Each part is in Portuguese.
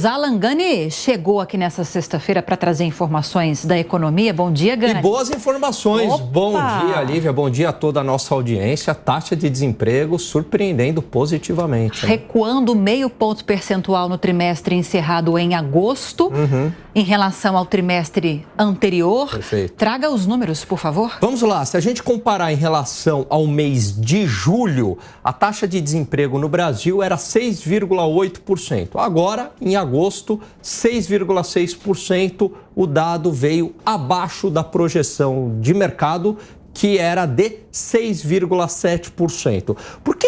Alan Gani chegou aqui nessa sexta-feira para trazer informações da economia. Bom dia, Gani. E boas informações. Opa! Bom dia, Lívia. Bom dia a toda a nossa audiência. A taxa de desemprego surpreendendo positivamente. Recuando 0,5 ponto percentual no trimestre encerrado em agosto, em relação ao trimestre anterior. Perfeito. Traga os números, por favor. Vamos lá. Se a gente comparar em relação ao mês de julho, a taxa de desemprego no Brasil era 6,8%. Agora, em agosto, 6,6%, o dado veio abaixo da projeção de mercado, que era de 6,7%. Por que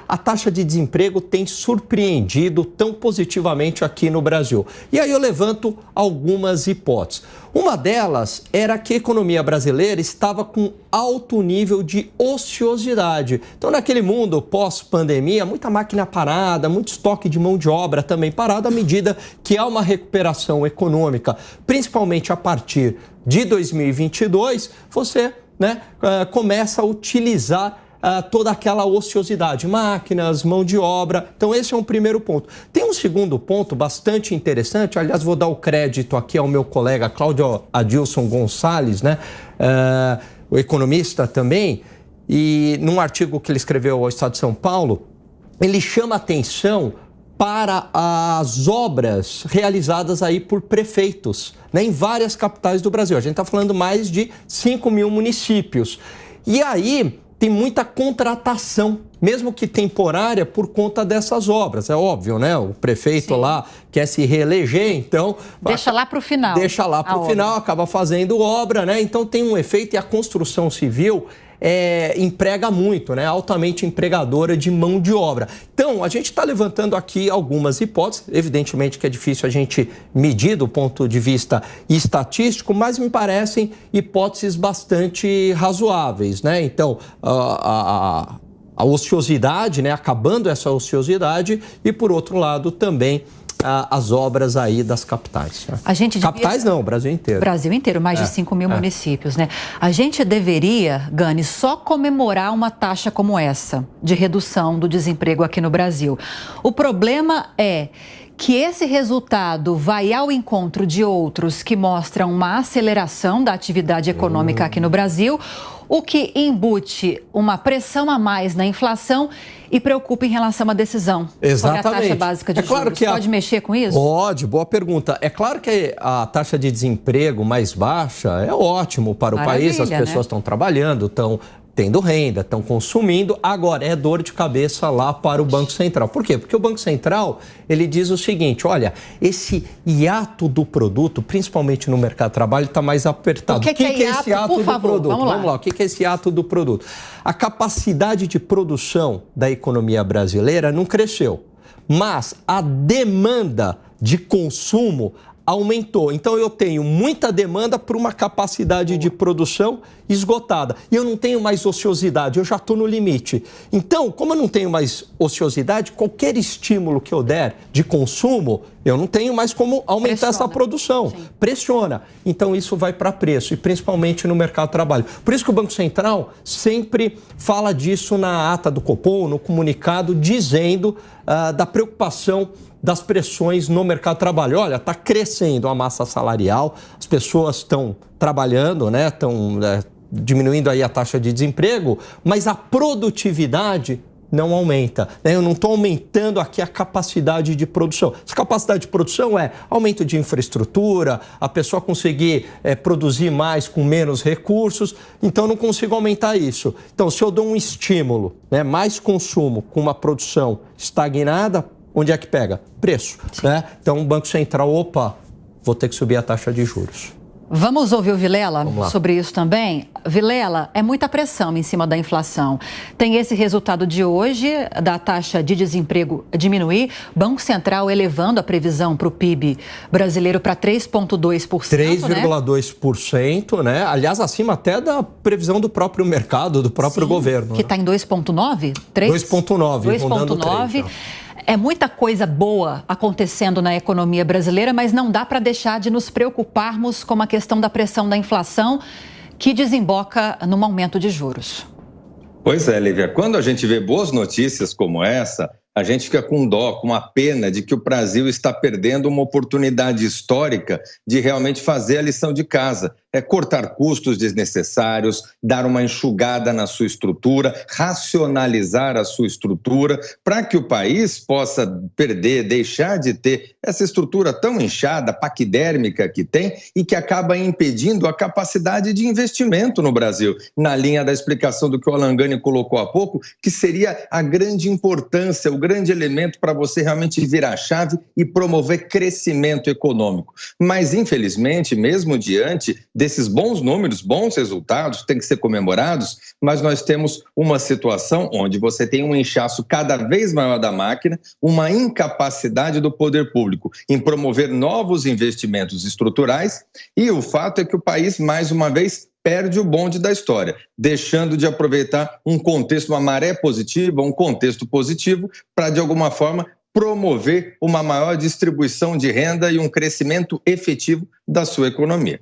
a taxa de desemprego tem surpreendido tão positivamente aqui no Brasil? E aí eu levanto algumas hipóteses. Uma delas era que a economia brasileira estava com alto nível de ociosidade. Então, naquele mundo pós-pandemia, muita máquina parada, muito estoque de mão de obra também parado, à medida que há uma recuperação econômica, principalmente a partir de 2022, você começa a utilizar toda aquela ociosidade, máquinas, mão de obra. Então, esse é um primeiro ponto. Tem um segundo ponto bastante interessante, aliás, vou dar o crédito aqui ao meu colega Cláudio Adilson Gonçalves, o economista também, e num artigo que ele escreveu ao Estado de São Paulo, ele chama atenção para as obras realizadas aí por prefeitos, em várias capitais do Brasil. A gente está falando mais de 5 mil municípios. E aí tem muita contratação, mesmo que temporária, por conta dessas obras. É óbvio, né? O prefeito lá quer se reeleger, então... Deixa lá para o final. Deixa lá para o final, acaba fazendo obra, né? Então tem um efeito, e a construção civil emprega muito, altamente empregadora de mão de obra. Então, a gente está levantando aqui algumas hipóteses, evidentemente que é difícil a gente medir do ponto de vista estatístico, mas me parecem hipóteses bastante razoáveis, Então, a ociosidade, acabando essa ociosidade, e por outro lado também as obras aí das capitais. Capitais não, Brasil inteiro. Brasil inteiro, mais de 5 mil municípios, A gente deveria, Gani, só comemorar uma taxa como essa, de redução do desemprego aqui no Brasil. O problema é que esse resultado vai ao encontro de outros que mostram uma aceleração da atividade econômica aqui no Brasil, o que embute uma pressão a mais na inflação e preocupa em relação à decisão. Exatamente. Sobre a taxa básica de juros. Pode mexer com isso? Pode, boa pergunta. É claro que a taxa de desemprego mais baixa é ótimo para o país, as pessoas estão trabalhando, estão tendo renda, estão consumindo. Agora, é dor de cabeça lá para o Banco Central. Por quê? Porque o Banco Central, ele diz o seguinte, olha, esse hiato do produto, principalmente no mercado de trabalho, está mais apertado. O que é esse hiato do produto? Vamos lá, o que é esse hiato do produto? A capacidade de produção da economia brasileira não cresceu, mas a demanda de consumo aumentou. Então, eu tenho muita demanda por uma capacidade de produção esgotada. E eu não tenho mais ociosidade, eu já estou no limite. Então, como eu não tenho mais ociosidade, qualquer estímulo que eu der de consumo, eu não tenho mais como aumentar essa produção. Pressiona. Então, isso vai para preço, e principalmente no mercado de trabalho. Por isso que o Banco Central sempre fala disso na ata do Copom, no comunicado, dizendo da preocupação das pressões no mercado de trabalho. Olha, está crescendo a massa salarial, as pessoas estão trabalhando, estão diminuindo aí a taxa de desemprego, mas a produtividade não aumenta. Eu não estou aumentando aqui a capacidade de produção. Essa capacidade de produção é aumento de infraestrutura, a pessoa conseguir produzir mais com menos recursos, então eu não consigo aumentar isso. Então, se eu dou um estímulo, mais consumo com uma produção estagnada, onde é que pega? Preço. Então, o Banco Central, vou ter que subir a taxa de juros. Vamos ouvir o Vilela sobre isso também? Vilela, é muita pressão em cima da inflação. Tem esse resultado de hoje, da taxa de desemprego diminuir, Banco Central elevando a previsão para o PIB brasileiro para 3,2%. 3,2%, Aliás, acima até da previsão do próprio mercado, do próprio governo. Que está em 2,9%? 2,9%. É muita coisa boa acontecendo na economia brasileira, mas não dá para deixar de nos preocuparmos com a questão da pressão da inflação, que desemboca num aumento de juros. Pois é, Lívia. Quando a gente vê boas notícias como essa, a gente fica com dó, com a pena de que o Brasil está perdendo uma oportunidade histórica de realmente fazer a lição de casa. É cortar custos desnecessários, dar uma enxugada na sua estrutura, racionalizar a sua estrutura, para que o país possa deixar de ter essa estrutura tão inchada, paquidérmica que tem e que acaba impedindo a capacidade de investimento no Brasil. Na linha da explicação do que o Alan Gani colocou há pouco, que seria a grande importância, o grande elemento para você realmente virar a chave e promover crescimento econômico. Mas, infelizmente, mesmo diante desses bons números, bons resultados, têm que ser comemorados, mas nós temos uma situação onde você tem um inchaço cada vez maior da máquina, uma incapacidade do poder público em promover novos investimentos estruturais, e o fato é que o país, mais uma vez, perde o bonde da história, deixando de aproveitar um contexto, uma maré positiva, um contexto positivo, para, de alguma forma, promover uma maior distribuição de renda e um crescimento efetivo da sua economia.